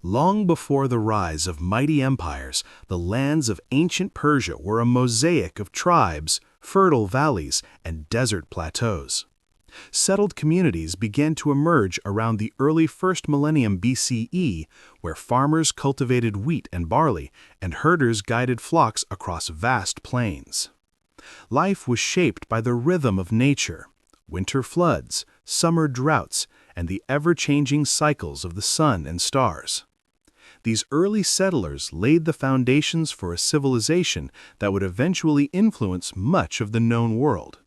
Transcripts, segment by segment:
Long before the rise of mighty empires, the lands of ancient Persia were a mosaic of tribes, fertile valleys, and desert plateaus. Settled communities began to emerge around the early 1st millennium BCE, where farmers cultivated wheat and barley, and herders guided flocks across vast plains. Life was shaped by the rhythm of nature, winter floods, summer droughts, and the ever-changing cycles of the sun and stars. These early settlers laid the foundations for a civilization that would eventually influence much of the known world.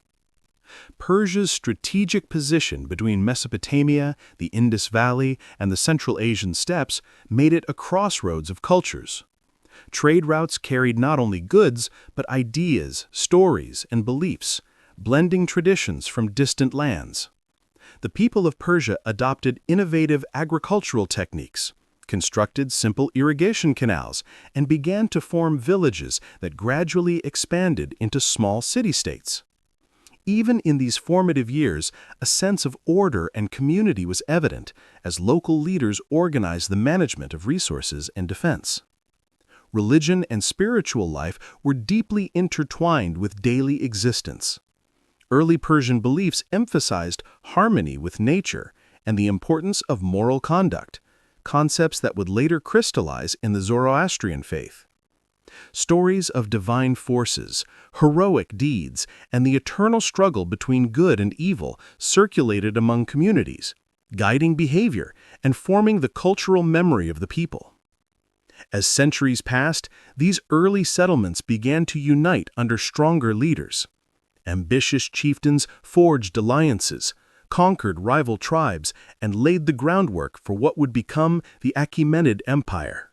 Persia's strategic position between Mesopotamia, the Indus Valley, and the Central Asian steppes made it a crossroads of cultures. Trade routes carried not only goods, but ideas, stories, and beliefs, blending traditions from distant lands. The people of Persia adopted innovative agricultural techniques, constructed simple irrigation canals, and began to form villages that gradually expanded into small city-states. Even in these formative years, a sense of order and community was evident as local leaders organized the management of resources and defense. Religion and spiritual life were deeply intertwined with daily existence. Early Persian beliefs emphasized harmony with nature and the importance of moral conduct, concepts that would later crystallize in the Zoroastrian faith. Stories of divine forces, heroic deeds, and the eternal struggle between good and evil circulated among communities, guiding behavior and forming the cultural memory of the people. As centuries passed, these early settlements began to unite under stronger leaders. Ambitious chieftains forged alliances, conquered rival tribes, and laid the groundwork for what would become the Achaemenid Empire.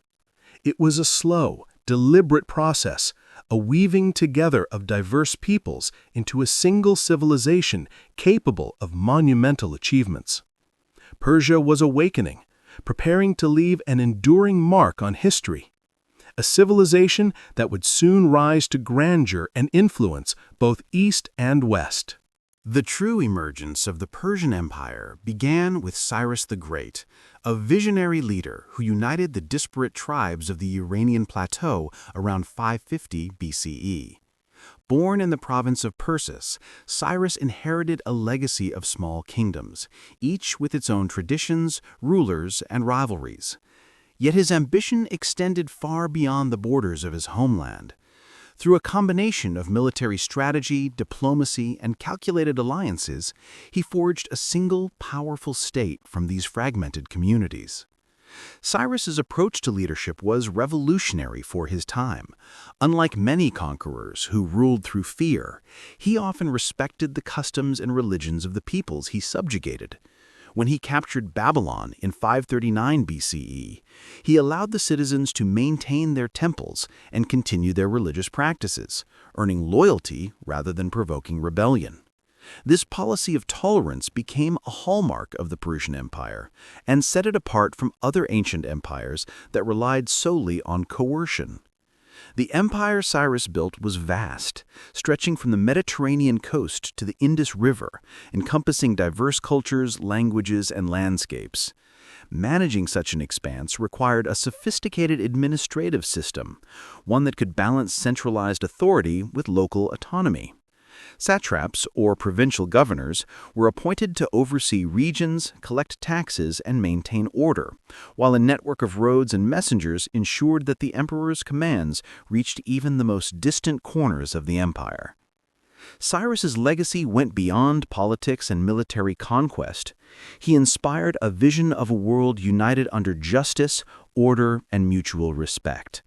It was a slow, deliberate process, a weaving together of diverse peoples into a single civilization capable of monumental achievements. Persia was awakening, preparing to leave an enduring mark on history, a civilization that would soon rise to grandeur and influence both East and West. The true emergence of the Persian Empire began with Cyrus the Great, a visionary leader who united the disparate tribes of the Iranian plateau around 550 BCE. Born in the province of Persis, Cyrus inherited a legacy of small kingdoms, each with its own traditions, rulers, and rivalries. Yet his ambition extended far beyond the borders of his homeland. Through a combination of military strategy, diplomacy, and calculated alliances, he forged a single, powerful state from these fragmented communities. Cyrus's approach to leadership was revolutionary for his time. Unlike many conquerors who ruled through fear, he often respected the customs and religions of the peoples he subjugated. When he captured Babylon in 539 BCE, he allowed the citizens to maintain their temples and continue their religious practices, earning loyalty rather than provoking rebellion. This policy of tolerance became a hallmark of the Persian Empire and set it apart from other ancient empires that relied solely on coercion. The empire Cyrus built was vast, stretching from the Mediterranean coast to the Indus River, encompassing diverse cultures, languages, and landscapes. Managing such an expanse required a sophisticated administrative system, one that could balance centralized authority with local autonomy. Satraps, or provincial governors, were appointed to oversee regions, collect taxes, and maintain order, while a network of roads and messengers ensured that the emperor's commands reached even the most distant corners of the empire. Cyrus's legacy went beyond politics and military conquest. He inspired a vision of a world united under justice, order, and mutual respect.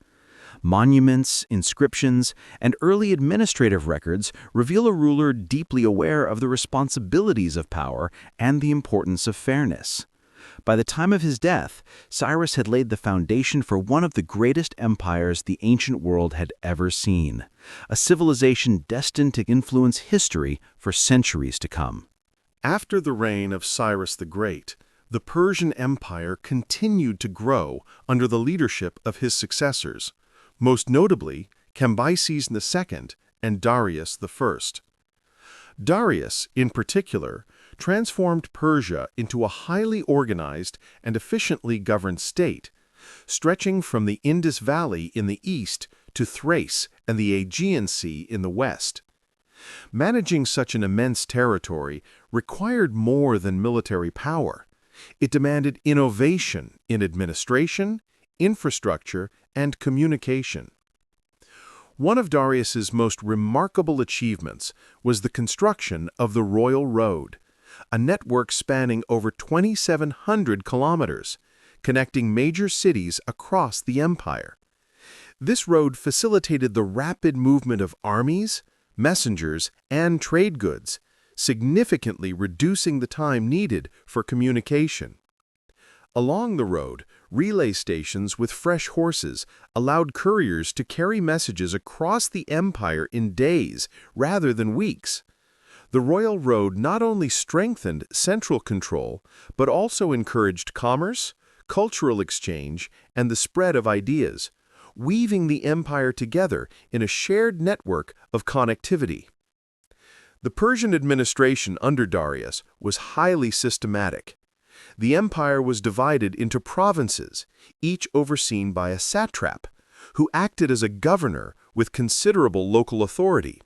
Monuments, inscriptions, and early administrative records reveal a ruler deeply aware of the responsibilities of power and the importance of fairness. By the time of his death, Cyrus had laid the foundation for one of the greatest empires the ancient world had ever seen, a civilization destined to influence history for centuries to come. After the reign of Cyrus the Great, the Persian Empire continued to grow under the leadership of his successors, most notably Cambyses II and Darius I. Darius, in particular, transformed Persia into a highly organized and efficiently governed state, stretching from the Indus Valley in the east to Thrace and the Aegean Sea in the west. Managing such an immense territory required more than military power. It demanded innovation in administration, infrastructure, and communication. One of Darius's most remarkable achievements was the construction of the Royal Road, a network spanning over 2,700 kilometers, connecting major cities across the empire. This road facilitated the rapid movement of armies, messengers, and trade goods, significantly reducing the time needed for communication. Along the road, relay stations with fresh horses allowed couriers to carry messages across the empire in days rather than weeks. The Royal Road not only strengthened central control, but also encouraged commerce, cultural exchange, and the spread of ideas, weaving the empire together in a shared network of connectivity. The Persian administration under Darius was highly systematic. The empire was divided into provinces, each overseen by a satrap, who acted as a governor with considerable local authority.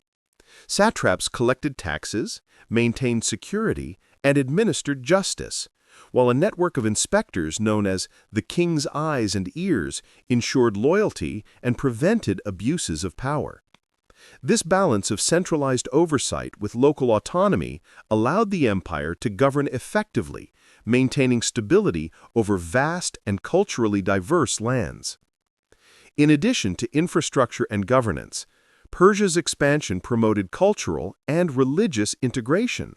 Satraps collected taxes, maintained security, and administered justice, while a network of inspectors known as the king's eyes and ears ensured loyalty and prevented abuses of power. This balance of centralized oversight with local autonomy allowed the empire to govern effectively, maintaining stability over vast and culturally diverse lands. In addition to infrastructure and governance, Persia's expansion promoted cultural and religious integration.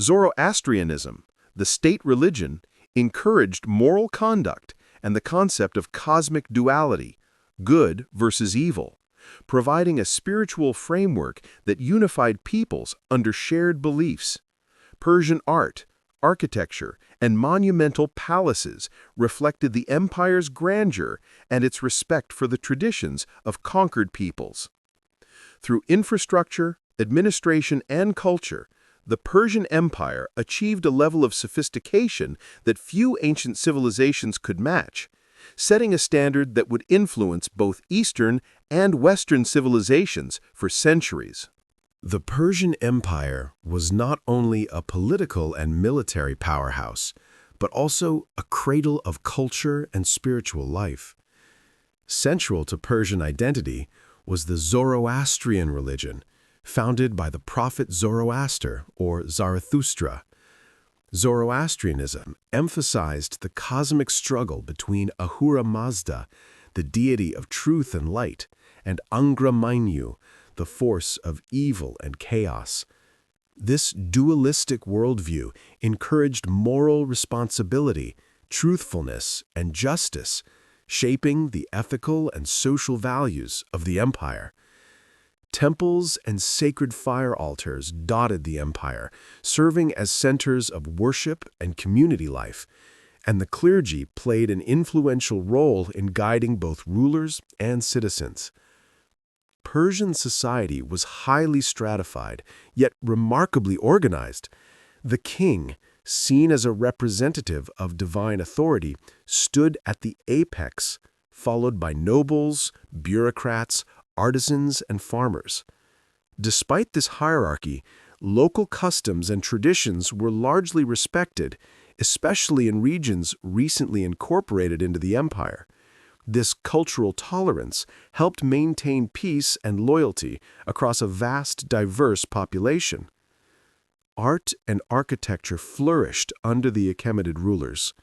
Zoroastrianism, the state religion, encouraged moral conduct and the concept of cosmic duality, good versus evil, providing a spiritual framework that unified peoples under shared beliefs. Persian art, architecture, and monumental palaces reflected the empire's grandeur and its respect for the traditions of conquered peoples. Through infrastructure, administration, and culture, the Persian Empire achieved a level of sophistication that few ancient civilizations could match, setting a standard that would influence both Eastern and Western civilizations for centuries. The Persian Empire was not only a political and military powerhouse, but also a cradle of culture and spiritual life. Central to Persian identity was the Zoroastrian religion, founded by the prophet Zoroaster, or Zarathustra. Zoroastrianism emphasized the cosmic struggle between Ahura Mazda, the deity of truth and light, and Angra Mainyu, the force of evil and chaos. This dualistic worldview encouraged moral responsibility, truthfulness, and justice, shaping the ethical and social values of the empire. Temples and sacred fire altars dotted the empire, serving as centers of worship and community life, and the clergy played an influential role in guiding both rulers and citizens. Persian society was highly stratified, yet remarkably organized. The king, seen as a representative of divine authority, stood at the apex, followed by nobles, bureaucrats, artisans, and farmers. Despite this hierarchy, local customs and traditions were largely respected, especially in regions recently incorporated into the empire. This cultural tolerance helped maintain peace and loyalty across a vast, diverse population. Art and architecture flourished under the Achaemenid rulers.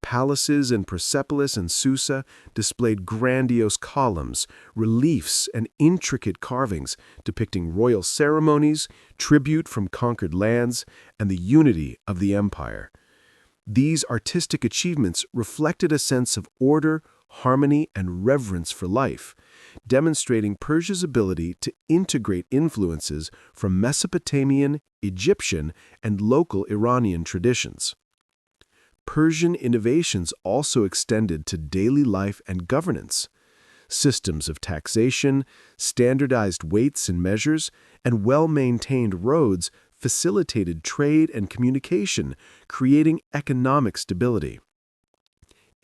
Palaces in Persepolis and Susa displayed grandiose columns, reliefs, and intricate carvings depicting royal ceremonies, tribute from conquered lands, and the unity of the empire. These artistic achievements reflected a sense of order, harmony, and reverence for life, demonstrating Persia's ability to integrate influences from Mesopotamian, Egyptian, and local Iranian traditions. Persian innovations also extended to daily life and governance. Systems of taxation, standardized weights and measures, and well-maintained roads facilitated trade and communication, creating economic stability.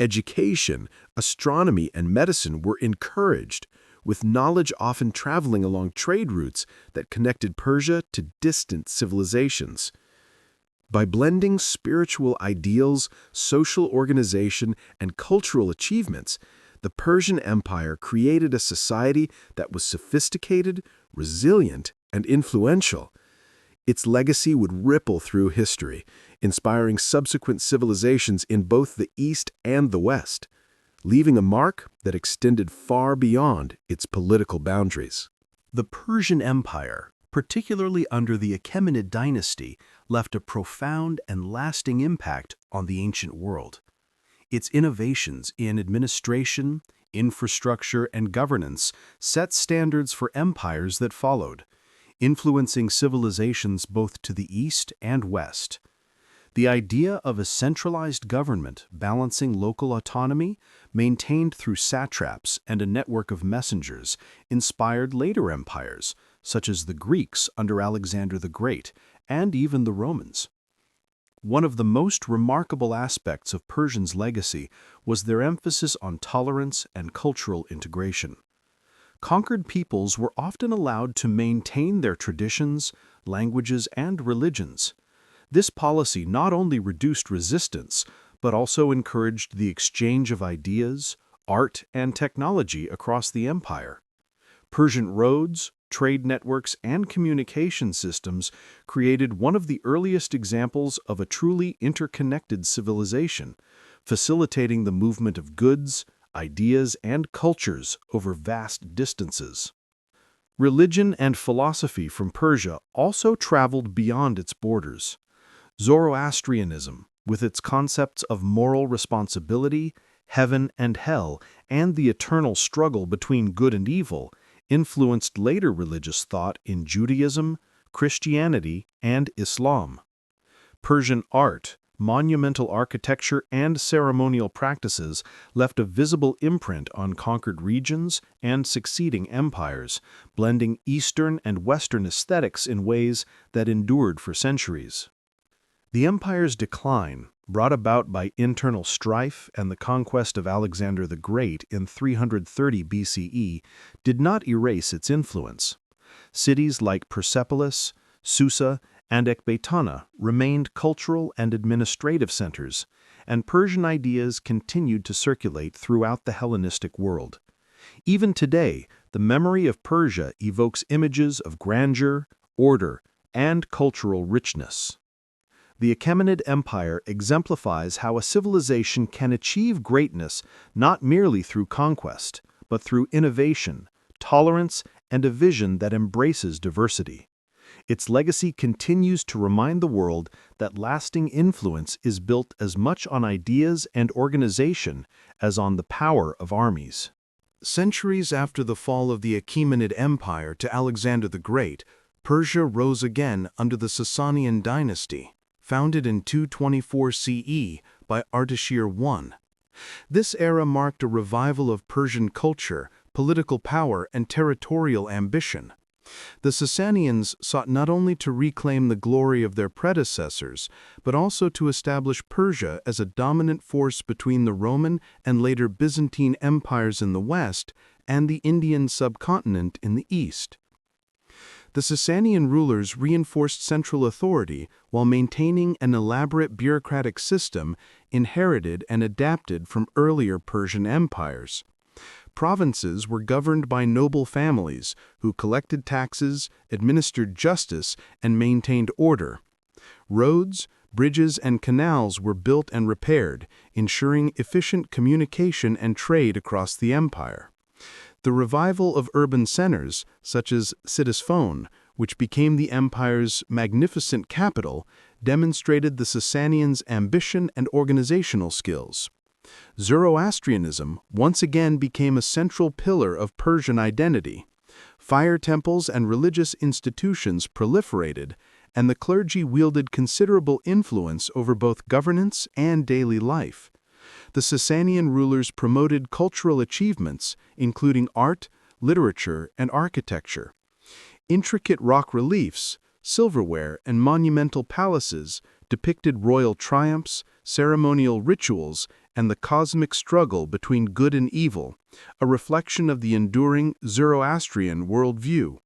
Education, astronomy, and medicine were encouraged, with knowledge often traveling along trade routes that connected Persia to distant civilizations. By blending spiritual ideals, social organization, and cultural achievements, the Persian Empire created a society that was sophisticated, resilient, and influential. Its legacy would ripple through history, inspiring subsequent civilizations in both the East and the West, leaving a mark that extended far beyond its political boundaries. The Persian Empire, particularly under the Achaemenid dynasty, left a profound and lasting impact on the ancient world. Its innovations in administration, infrastructure, and governance set standards for empires that followed, influencing civilizations both to the east and west. The idea of a centralized government balancing local autonomy, maintained through satraps and a network of messengers, inspired later empires, such as the Greeks under Alexander the Great, and even the Romans. One of the most remarkable aspects of Persians' legacy was their emphasis on tolerance and cultural integration. Conquered peoples were often allowed to maintain their traditions, languages, and religions. This policy not only reduced resistance, but also encouraged the exchange of ideas, art, and technology across the empire. Persian roads, trade networks, and communication systems created one of the earliest examples of a truly interconnected civilization, facilitating the movement of goods, ideas, and cultures over vast distances. Religion and philosophy from Persia also traveled beyond its borders. Zoroastrianism, with its concepts of moral responsibility, heaven and hell, and the eternal struggle between good and evil, influenced later religious thought in Judaism, Christianity, and Islam. Persian art, monumental architecture, and ceremonial practices left a visible imprint on conquered regions and succeeding empires, blending Eastern and Western aesthetics in ways that endured for centuries. The empire's decline, brought about by internal strife and the conquest of Alexander the Great in 330 BCE, did not erase its influence. Cities like Persepolis, Susa, and Ecbatana remained cultural and administrative centers, and Persian ideas continued to circulate throughout the Hellenistic world. Even today, the memory of Persia evokes images of grandeur, order, and cultural richness. The Achaemenid Empire exemplifies how a civilization can achieve greatness not merely through conquest, but through innovation, tolerance, and a vision that embraces diversity. Its legacy continues to remind the world that lasting influence is built as much on ideas and organization as on the power of armies. Centuries after the fall of the Achaemenid Empire to Alexander the Great, Persia rose again under the Sasanian dynasty, founded in 224 CE by Ardashir I. This era marked a revival of Persian culture, political power, and territorial ambition. The Sasanians sought not only to reclaim the glory of their predecessors, but also to establish Persia as a dominant force between the Roman and later Byzantine empires in the west and the Indian subcontinent in the east. The Sasanian rulers reinforced central authority while maintaining an elaborate bureaucratic system inherited and adapted from earlier Persian empires. Provinces were governed by noble families who collected taxes, administered justice, and maintained order. Roads, bridges, and canals were built and repaired, ensuring efficient communication and trade across the empire. The revival of urban centers, such as Ctesiphon, which became the empire's magnificent capital, demonstrated the Sasanians' ambition and organizational skills. Zoroastrianism once again became a central pillar of Persian identity. Fire temples and religious institutions proliferated, and the clergy wielded considerable influence over both governance and daily life. The Sasanian rulers promoted cultural achievements, including art, literature, and architecture. Intricate rock reliefs, silverware, and monumental palaces depicted royal triumphs, ceremonial rituals, and the cosmic struggle between good and evil, a reflection of the enduring Zoroastrian worldview.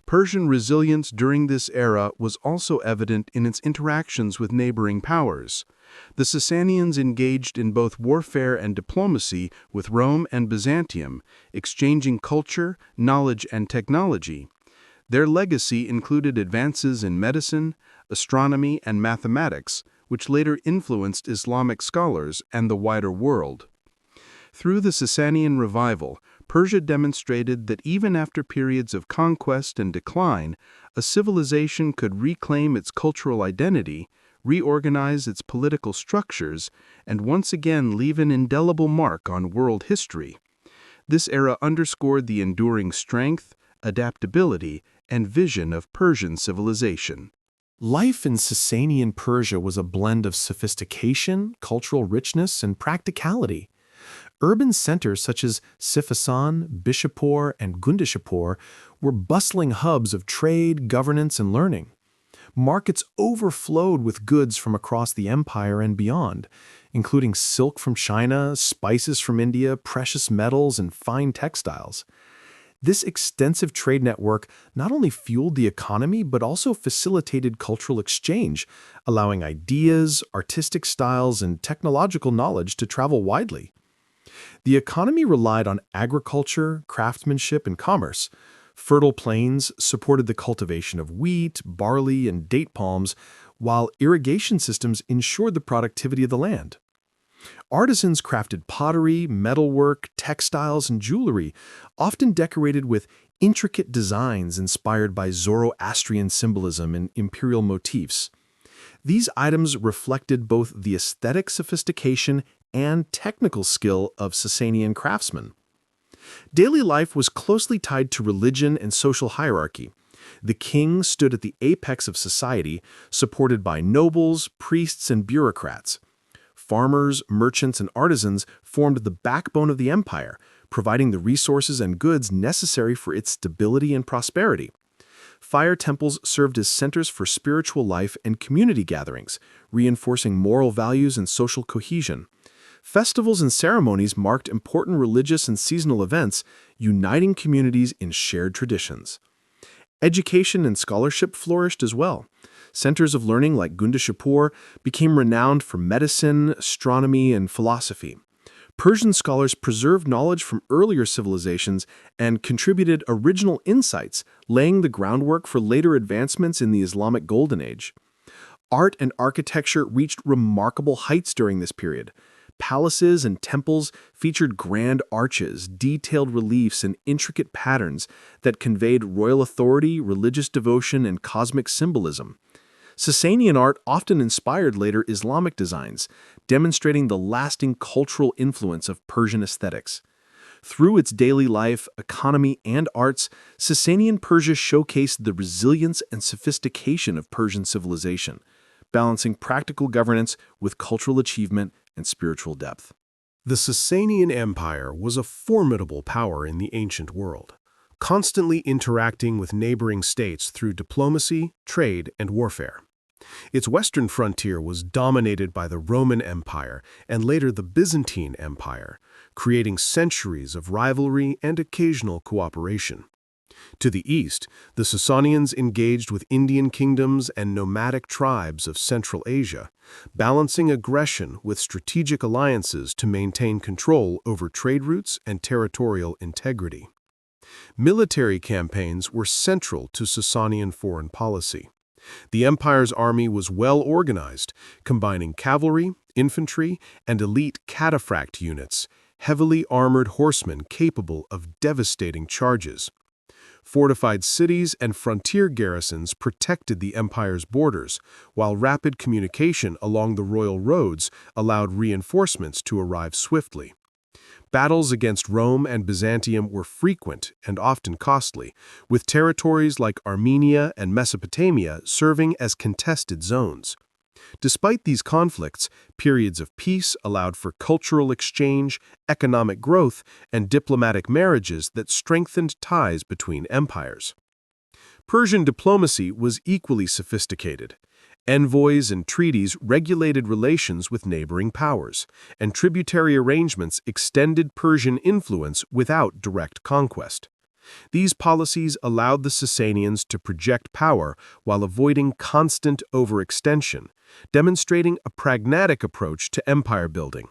Persian resilience during this era was also evident in its interactions with neighboring powers. The Sasanians engaged in both warfare and diplomacy with Rome and Byzantium, exchanging culture, knowledge, and technology. Their legacy included advances in medicine, astronomy, and mathematics, which later influenced Islamic scholars and the wider world. Through the Sasanian revival, Persia demonstrated that even after periods of conquest and decline, a civilization could reclaim its cultural identity, reorganize its political structures, and once again leave an indelible mark on world history. This era underscored the enduring strength, adaptability, and vision of Persian civilization. Life in Sasanian Persia was a blend of sophistication, cultural richness, and practicality. Urban centers such as Sifahsan, Bishapur, and Gundishapur were bustling hubs of trade, governance, and learning. Markets overflowed with goods from across the empire and beyond, including silk from China, spices from India, precious metals, and fine textiles. This extensive trade network not only fueled the economy but also facilitated cultural exchange, allowing ideas, artistic styles, and technological knowledge to travel widely. The economy relied on agriculture, craftsmanship, and commerce. Fertile plains supported the cultivation of wheat, barley, and date palms, while irrigation systems ensured the productivity of the land. Artisans crafted pottery, metalwork, textiles, and jewelry, often decorated with intricate designs inspired by Zoroastrian symbolism and imperial motifs. These items reflected both the aesthetic sophistication and technical skill of Sasanian craftsmen. Daily life was closely tied to religion and social hierarchy. The king stood at the apex of society, supported by nobles, priests, and bureaucrats. Farmers, merchants, and artisans formed the backbone of the empire, providing the resources and goods necessary for its stability and prosperity. Fire temples served as centers for spiritual life and community gatherings, reinforcing moral values and social cohesion. Festivals and ceremonies marked important religious and seasonal events, uniting communities in shared traditions. Education and scholarship flourished as well. Centers of learning like Gundishapur became renowned for medicine, astronomy, and philosophy. Persian scholars preserved knowledge from earlier civilizations and contributed original insights, laying the groundwork for later advancements in the Islamic Golden Age. Art and architecture reached remarkable heights during this period. Palaces and temples featured grand arches, detailed reliefs, and intricate patterns that conveyed royal authority, religious devotion, and cosmic symbolism. Sasanian art often inspired later Islamic designs, demonstrating the lasting cultural influence of Persian aesthetics. Through its daily life, economy, and arts, Sasanian Persia showcased the resilience and sophistication of Persian civilization, balancing practical governance with cultural achievement and spiritual depth. The Sasanian Empire was a formidable power in the ancient world, constantly interacting with neighboring states through diplomacy, trade, and warfare. Its western frontier was dominated by the Roman Empire and later the Byzantine Empire, creating centuries of rivalry and occasional cooperation. To the east, the Sasanians engaged with Indian kingdoms and nomadic tribes of Central Asia, balancing aggression with strategic alliances to maintain control over trade routes and territorial integrity. Military campaigns were central to Sasanian foreign policy. The empire's army was well organized, combining cavalry, infantry, and elite cataphract units, heavily armored horsemen capable of devastating charges. Fortified cities and frontier garrisons protected the empire's borders, while rapid communication along the royal roads allowed reinforcements to arrive swiftly. Battles against Rome and Byzantium were frequent and often costly, with territories like Armenia and Mesopotamia serving as contested zones. Despite these conflicts, periods of peace allowed for cultural exchange, economic growth, and diplomatic marriages that strengthened ties between empires. Persian diplomacy was equally sophisticated. Envoys and treaties regulated relations with neighboring powers, and tributary arrangements extended Persian influence without direct conquest. These policies allowed the Sasanians to project power while avoiding constant overextension, demonstrating a pragmatic approach to empire building.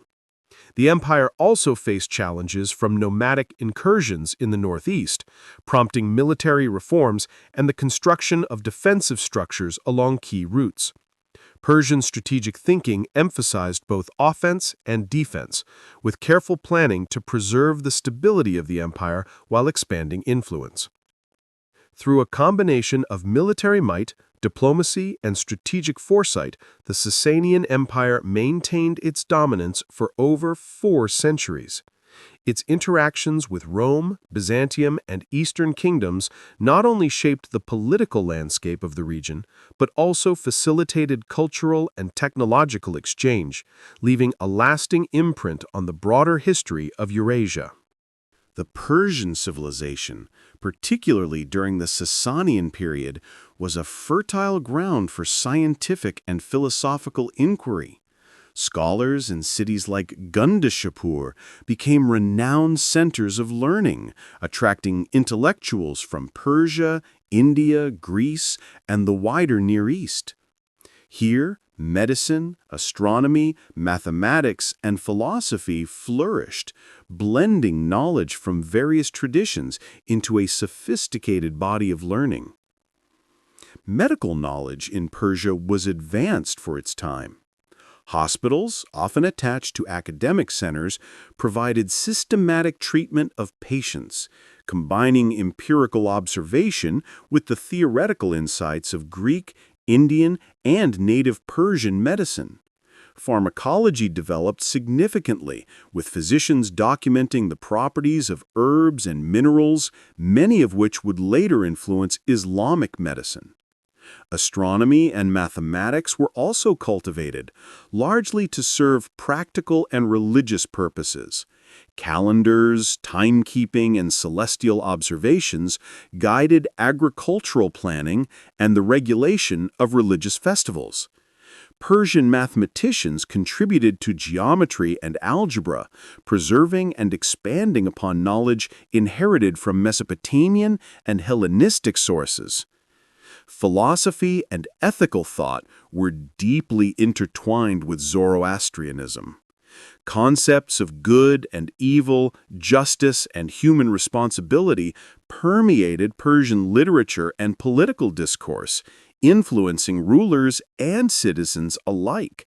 The empire also faced challenges from nomadic incursions in the northeast, prompting military reforms and the construction of defensive structures along key routes. Persian strategic thinking emphasized both offense and defense, with careful planning to preserve the stability of the empire while expanding influence. Through a combination of military might, diplomacy, and strategic foresight, the Sasanian Empire maintained its dominance for over 4 centuries. Its interactions with Rome, Byzantium, and Eastern kingdoms not only shaped the political landscape of the region, but also facilitated cultural and technological exchange, leaving a lasting imprint on the broader history of Eurasia. The Persian civilization, particularly during the Sasanian period, was a fertile ground for scientific and philosophical inquiry. Scholars in cities like Gundashapur became renowned centers of learning, attracting intellectuals from Persia, India, Greece, and the wider Near East. Here, medicine, astronomy, mathematics, and philosophy flourished, blending knowledge from various traditions into a sophisticated body of learning. Medical knowledge in Persia was advanced for its time. Hospitals, often attached to academic centers, provided systematic treatment of patients, combining empirical observation with the theoretical insights of Greek, Indian, and native Persian medicine. Pharmacology developed significantly, with physicians documenting the properties of herbs and minerals, many of which would later influence Islamic medicine. Astronomy and mathematics were also cultivated, largely to serve practical and religious purposes. Calendars, timekeeping, and celestial observations guided agricultural planning and the regulation of religious festivals. Persian mathematicians contributed to geometry and algebra, preserving and expanding upon knowledge inherited from Mesopotamian and Hellenistic sources. Philosophy and ethical thought were deeply intertwined with Zoroastrianism. Concepts of good and evil, justice and human responsibility permeated Persian literature and political discourse, influencing rulers and citizens alike.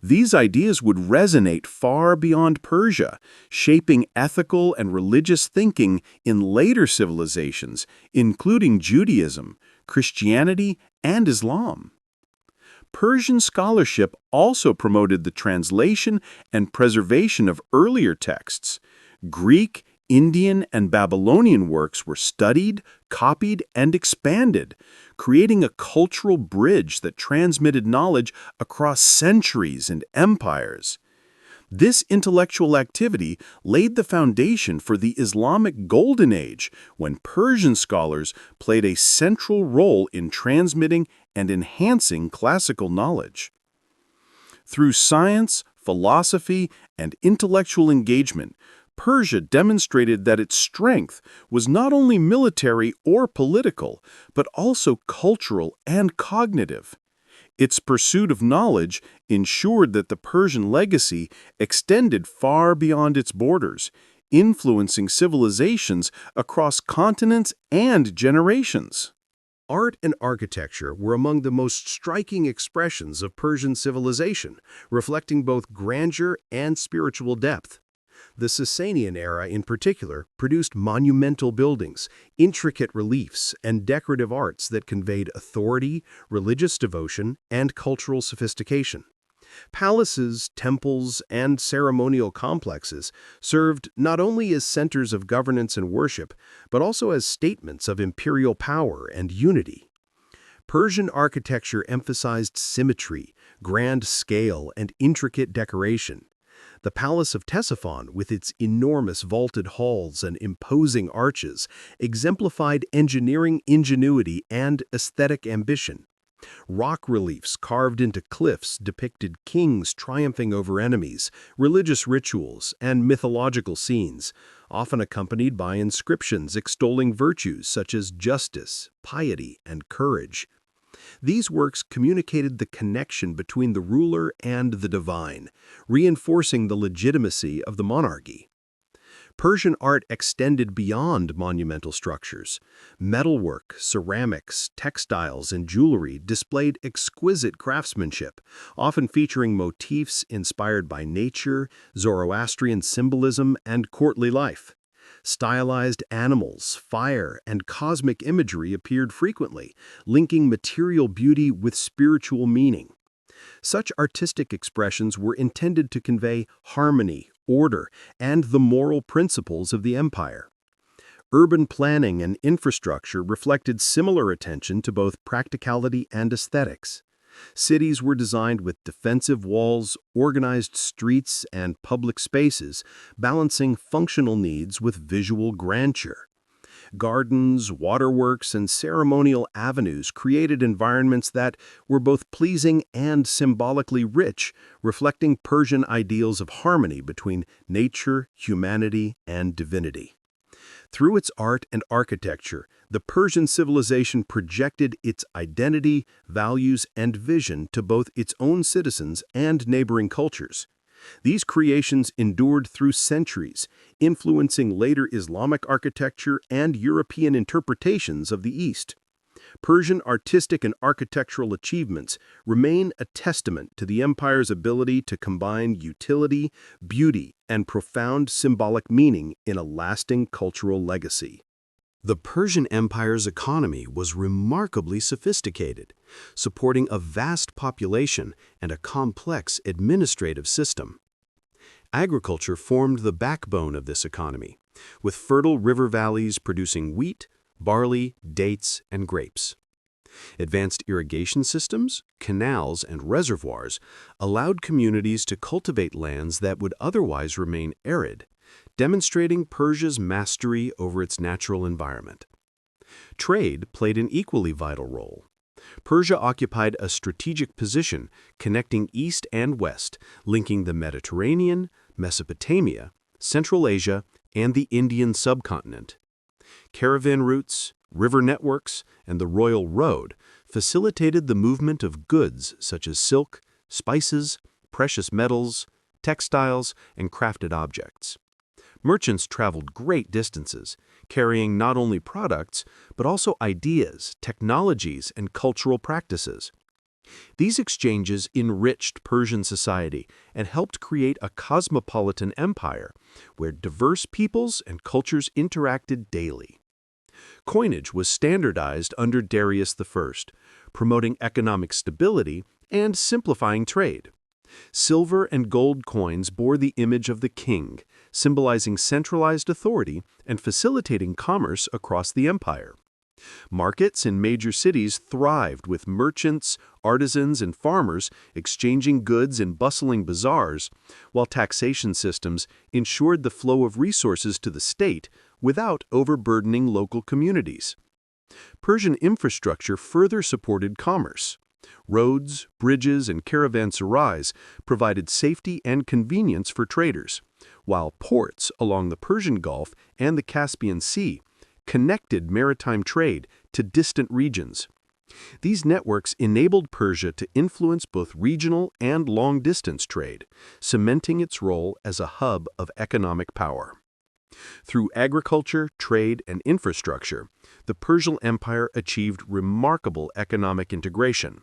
These ideas would resonate far beyond Persia, shaping ethical and religious thinking in later civilizations, including Judaism, Christianity, and Islam. Persian scholarship also promoted the translation and preservation of earlier texts. Greek, Indian, and Babylonian works were studied, copied, and expanded, creating a cultural bridge that transmitted knowledge across centuries and empires. This intellectual activity laid the foundation for the Islamic Golden Age, when Persian scholars played a central role in transmitting and enhancing classical knowledge. Through science, philosophy, and intellectual engagement, Persia demonstrated that its strength was not only military or political, but also cultural and cognitive. Its pursuit of knowledge ensured that the Persian legacy extended far beyond its borders, influencing civilizations across continents and generations. Art and architecture were among the most striking expressions of Persian civilization, reflecting both grandeur and spiritual depth. The Sasanian era in particular produced monumental buildings, intricate reliefs, and decorative arts that conveyed authority, religious devotion, and cultural sophistication. Palaces, temples, and ceremonial complexes served not only as centers of governance and worship, but also as statements of imperial power and unity. Persian architecture emphasized symmetry, grand scale, and intricate decoration. The Palace of Ctesiphon, with its enormous vaulted halls and imposing arches, exemplified engineering ingenuity and aesthetic ambition. Rock reliefs carved into cliffs depicted kings triumphing over enemies, religious rituals, and mythological scenes, often accompanied by inscriptions extolling virtues such as justice, piety, and courage. These works communicated the connection between the ruler and the divine, reinforcing the legitimacy of the monarchy. Persian art extended beyond monumental structures. Metalwork, ceramics, textiles, and jewelry displayed exquisite craftsmanship, often featuring motifs inspired by nature, Zoroastrian symbolism, and courtly life. Stylized animals, fire, and cosmic imagery appeared frequently, linking material beauty with spiritual meaning. Such artistic expressions were intended to convey harmony, order, and the moral principles of the empire. Urban planning and infrastructure reflected similar attention to both practicality and aesthetics. Cities were designed with defensive walls, organized streets, and public spaces, balancing functional needs with visual grandeur. Gardens, waterworks, and ceremonial avenues created environments that were both pleasing and symbolically rich, reflecting Persian ideals of harmony between nature, humanity, and divinity. Through its art and architecture, the Persian civilization projected its identity, values, and vision to both its own citizens and neighboring cultures. These creations endured through centuries, influencing later Islamic architecture and European interpretations of the East. Persian artistic and architectural achievements remain a testament to the empire's ability to combine utility, beauty, and profound symbolic meaning in a lasting cultural legacy. The Persian Empire's economy was remarkably sophisticated, supporting a vast population and a complex administrative system. Agriculture formed the backbone of this economy, with fertile river valleys producing wheat, barley, dates, and grapes. Advanced irrigation systems, canals, and reservoirs allowed communities to cultivate lands that would otherwise remain arid, demonstrating Persia's mastery over its natural environment. Trade played an equally vital role. Persia occupied a strategic position connecting east and west, linking the Mediterranean, Mesopotamia, Central Asia, and the Indian subcontinent. Caravan routes, river networks, and the Royal Road facilitated the movement of goods such as silk, spices, precious metals, textiles, and crafted objects. Merchants traveled great distances, carrying not only products, but also ideas, technologies, and cultural practices. These exchanges enriched Persian society and helped create a cosmopolitan empire where diverse peoples and cultures interacted daily. Coinage was standardized under Darius I, promoting economic stability and simplifying trade. Silver and gold coins bore the image of the king, symbolizing centralized authority and facilitating commerce across the empire. Markets in major cities thrived with merchants, artisans, and farmers exchanging goods in bustling bazaars, while taxation systems ensured the flow of resources to the state without overburdening local communities. Persian infrastructure further supported commerce. Roads, bridges, and caravanserais provided safety and convenience for traders, while ports along the Persian Gulf and the Caspian Sea connected maritime trade to distant regions. These networks enabled Persia to influence both regional and long-distance trade, cementing its role as a hub of economic power. Through agriculture, trade, and infrastructure, the Persian Empire achieved remarkable economic integration.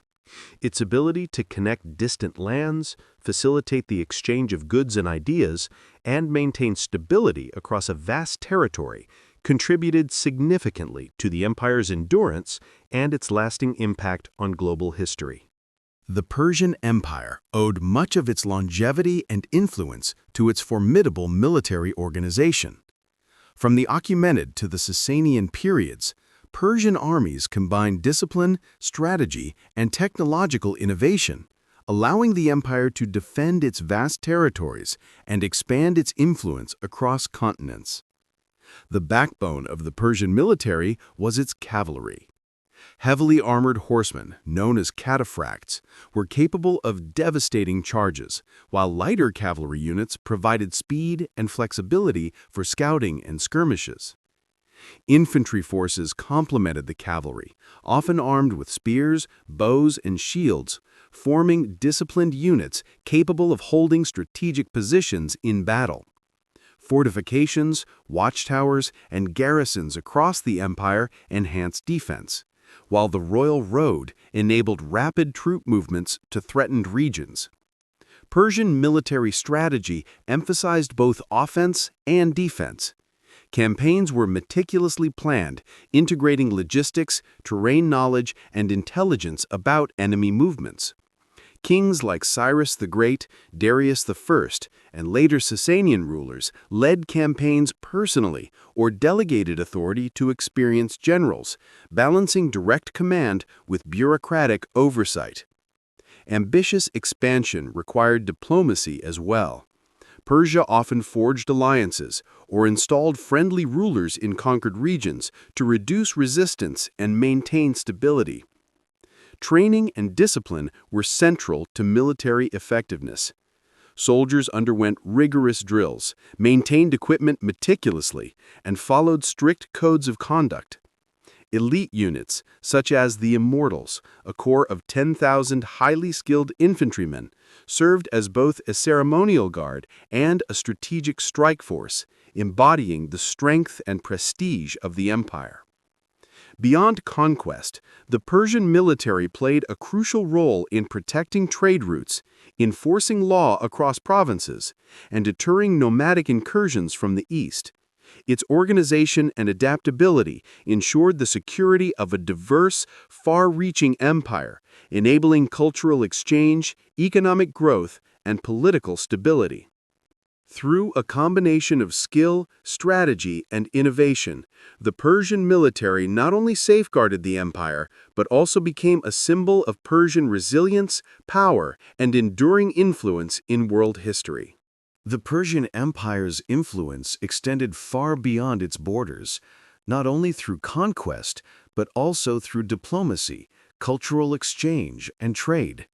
Its ability to connect distant lands, facilitate the exchange of goods and ideas, and maintain stability across a vast territory contributed significantly to the empire's endurance and its lasting impact on global history. The Persian Empire owed much of its longevity and influence to its formidable military organization. From the Achaemenid to the Sasanian periods, Persian armies combined discipline, strategy, and technological innovation, allowing the empire to defend its vast territories and expand its influence across continents. The backbone of the Persian military was its cavalry. Heavily armored horsemen, known as cataphracts, were capable of devastating charges, while lighter cavalry units provided speed and flexibility for scouting and skirmishes. Infantry forces complemented the cavalry, often armed with spears, bows, and shields, forming disciplined units capable of holding strategic positions in battle. Fortifications, watchtowers, and garrisons across the empire enhanced defense, while the royal road enabled rapid troop movements to threatened regions. Persian military strategy emphasized both offense and defense. Campaigns were meticulously planned, integrating logistics, terrain knowledge, and intelligence about enemy movements. Kings like Cyrus the Great, Darius I, and later Sasanian rulers led campaigns personally or delegated authority to experienced generals, balancing direct command with bureaucratic oversight. Ambitious expansion required diplomacy as well. Persia often forged alliances or installed friendly rulers in conquered regions to reduce resistance and maintain stability. Training and discipline were central to military effectiveness. Soldiers underwent rigorous drills, maintained equipment meticulously, and followed strict codes of conduct. Elite units, such as the Immortals, a corps of 10,000 highly skilled infantrymen, served as both a ceremonial guard and a strategic strike force, embodying the strength and prestige of the empire. Beyond conquest, the Persian military played a crucial role in protecting trade routes, enforcing law across provinces, and deterring nomadic incursions from the east. Its organization and adaptability ensured the security of a diverse, far-reaching empire, enabling cultural exchange, economic growth, and political stability. Through a combination of skill, strategy, and innovation, the Persian military not only safeguarded the empire, but also became a symbol of Persian resilience, power, and enduring influence in world history. The Persian Empire's influence extended far beyond its borders, not only through conquest, but also through diplomacy, cultural exchange, and trade.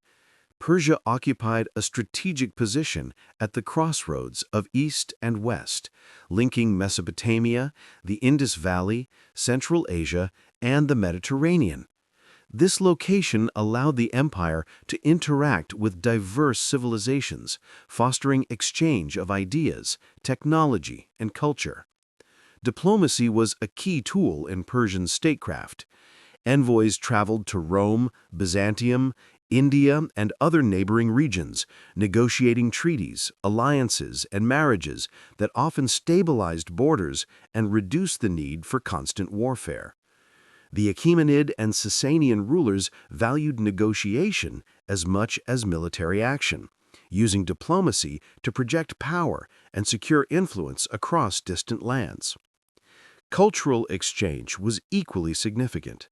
Persia occupied a strategic position at the crossroads of East and West, linking Mesopotamia, the Indus Valley, Central Asia, and the Mediterranean. This location allowed the empire to interact with diverse civilizations, fostering exchange of ideas, technology, and culture. Diplomacy was a key tool in Persian statecraft. Envoys traveled to Rome, Byzantium, India, and other neighboring regions, negotiating treaties, alliances, and marriages that often stabilized borders and reduced the need for constant warfare. The Achaemenid and Sasanian rulers valued negotiation as much as military action, using diplomacy to project power and secure influence across distant lands. Cultural exchange was equally significant.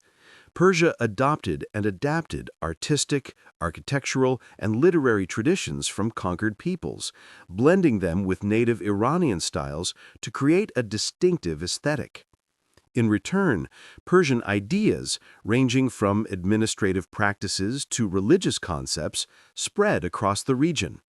Persia adopted and adapted artistic, architectural, and literary traditions from conquered peoples, blending them with native Iranian styles to create a distinctive aesthetic. In return, Persian ideas, ranging from administrative practices to religious concepts, spread across the region.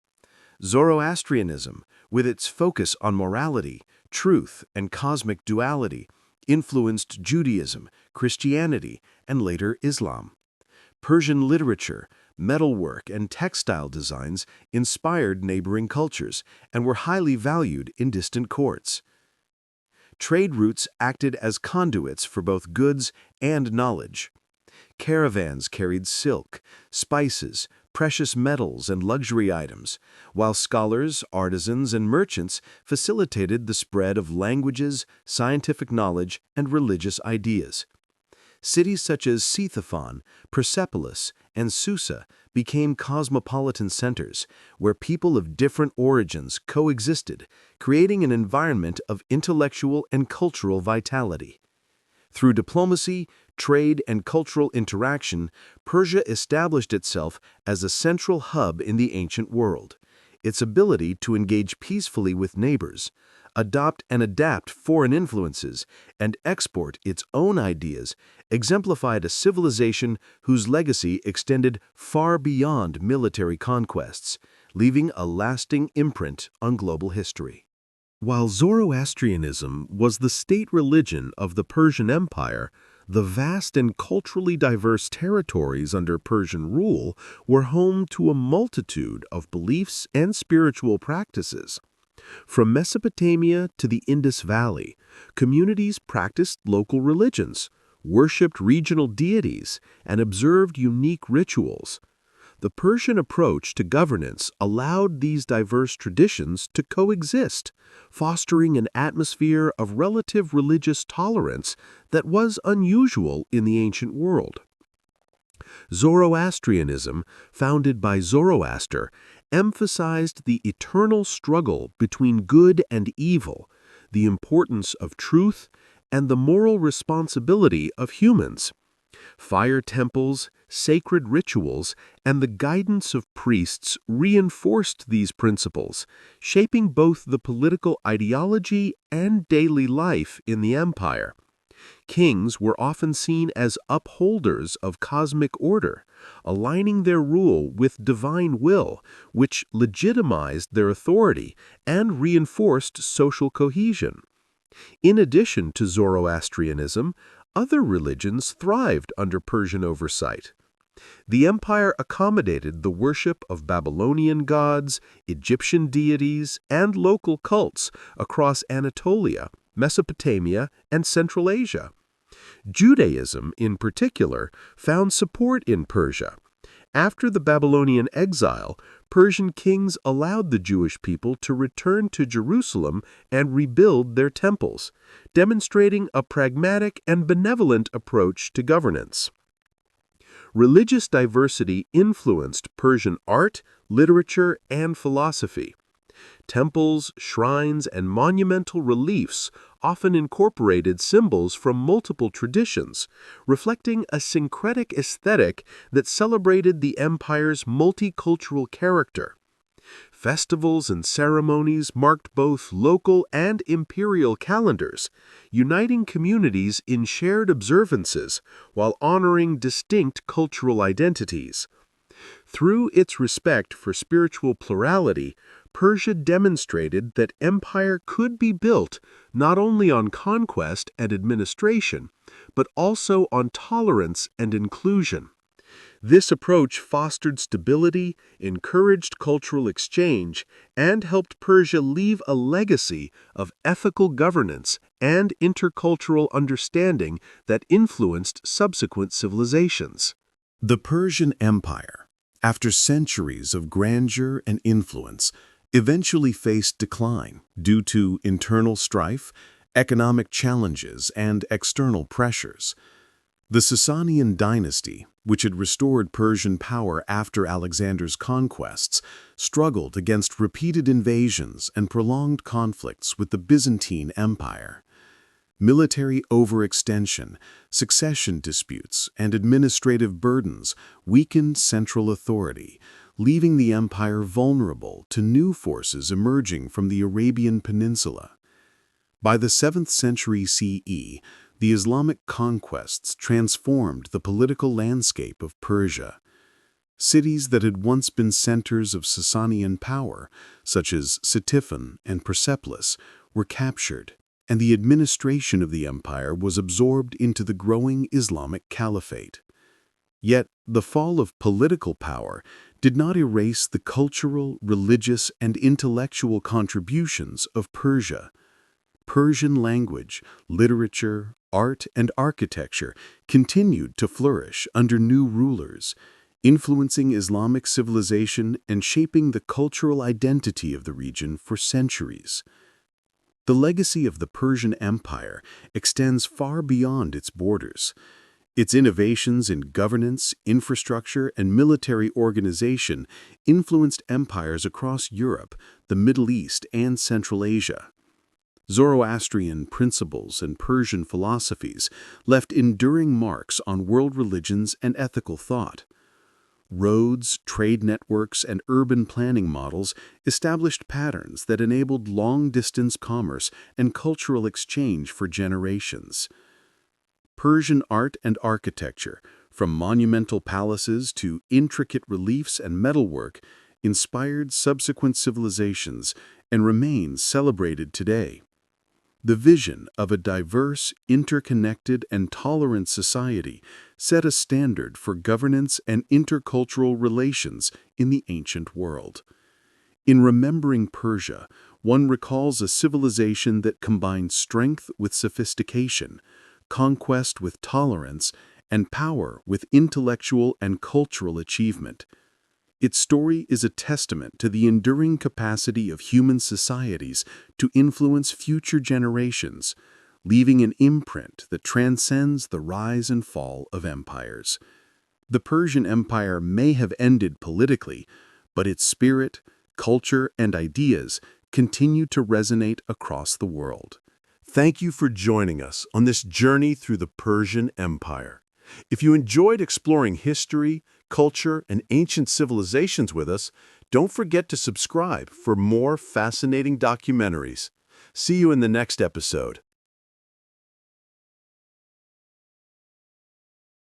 Zoroastrianism, with its focus on morality, truth, and cosmic duality, influenced Judaism, Christianity, and later Islam. Persian literature, metalwork, and textile designs inspired neighboring cultures and were highly valued in distant courts. Trade routes acted as conduits for both goods and knowledge. Caravans carried silk, spices, precious metals, and luxury items, while scholars, artisans, and merchants facilitated the spread of languages, scientific knowledge, and religious ideas. Cities such as Ctesiphon, Persepolis, and Susa became cosmopolitan centers where people of different origins coexisted, creating an environment of intellectual and cultural vitality. Through diplomacy, trade, and cultural interaction, Persia established itself as a central hub in the ancient world. Its ability to engage peacefully with neighbors, adopt and adapt foreign influences, and export its own ideas, exemplified a civilization whose legacy extended far beyond military conquests, leaving a lasting imprint on global history. While Zoroastrianism was the state religion of the Persian Empire, the vast and culturally diverse territories under Persian rule were home to a multitude of beliefs and spiritual practices. From Mesopotamia to the Indus Valley, communities practiced local religions, worshipped regional deities, and observed unique rituals. The Persian approach to governance allowed these diverse traditions to coexist, fostering an atmosphere of relative religious tolerance that was unusual in the ancient world. Zoroastrianism, founded by Zoroaster, emphasized the eternal struggle between good and evil, the importance of truth, and the moral responsibility of humans. Fire temples, sacred rituals, and the guidance of priests reinforced these principles, shaping both the political ideology and daily life in the empire. Kings were often seen as upholders of cosmic order, aligning their rule with divine will, which legitimized their authority and reinforced social cohesion. In addition to Zoroastrianism, other religions thrived under Persian oversight. The empire accommodated the worship of Babylonian gods, Egyptian deities, and local cults across Anatolia, Mesopotamia, and Central Asia. Judaism, in particular, found support in Persia. After the Babylonian exile, Persian kings allowed the Jewish people to return to Jerusalem and rebuild their temples, demonstrating a pragmatic and benevolent approach to governance. Religious diversity influenced Persian art, literature, and philosophy. Temples, shrines, and monumental reliefs often incorporated symbols from multiple traditions, reflecting a syncretic aesthetic that celebrated the empire's multicultural character. Festivals and ceremonies marked both local and imperial calendars, uniting communities in shared observances while honoring distinct cultural identities. Through its respect for spiritual plurality, Persia demonstrated that empire could be built not only on conquest and administration, but also on tolerance and inclusion. This approach fostered stability, encouraged cultural exchange, and helped Persia leave a legacy of ethical governance and intercultural understanding that influenced subsequent civilizations. The Persian Empire, after centuries of grandeur and influence, eventually faced decline due to internal strife, economic challenges, and external pressures. The Sasanian dynasty, which had restored Persian power after Alexander's conquests, struggled against repeated invasions and prolonged conflicts with the Byzantine Empire. Military overextension, succession disputes, and administrative burdens weakened central authority, leaving the empire vulnerable to new forces emerging from the Arabian Peninsula. By the 7th century CE, the Islamic conquests transformed the political landscape of Persia. Cities that had once been centers of Sasanian power, such as Ctesiphon and Persepolis, were captured, and the administration of the empire was absorbed into the growing Islamic Caliphate. Yet, the fall of political power did not erase the cultural, religious, and intellectual contributions of Persia. Persian language, literature, art, and architecture continued to flourish under new rulers, influencing Islamic civilization and shaping the cultural identity of the region for centuries. The legacy of the Persian Empire extends far beyond its borders. Its innovations in governance, infrastructure, and military organization influenced empires across Europe, the Middle East, and Central Asia. Zoroastrian principles and Persian philosophies left enduring marks on world religions and ethical thought. Roads, trade networks, and urban planning models established patterns that enabled long-distance commerce and cultural exchange for generations. Persian art and architecture, from monumental palaces to intricate reliefs and metalwork, inspired subsequent civilizations and remain celebrated today. The vision of a diverse, interconnected, and tolerant society set a standard for governance and intercultural relations in the ancient world. In remembering Persia, one recalls a civilization that combined strength with sophistication, conquest with tolerance, and power with intellectual and cultural achievement. Its story is a testament to the enduring capacity of human societies to influence future generations, leaving an imprint that transcends the rise and fall of empires. The Persian Empire may have ended politically, but its spirit, culture, and ideas continue to resonate across the world. Thank you for joining us on this journey through the Persian Empire. If you enjoyed exploring history, culture, and ancient civilizations with us, don't forget to subscribe for more fascinating documentaries. See you in the next episode.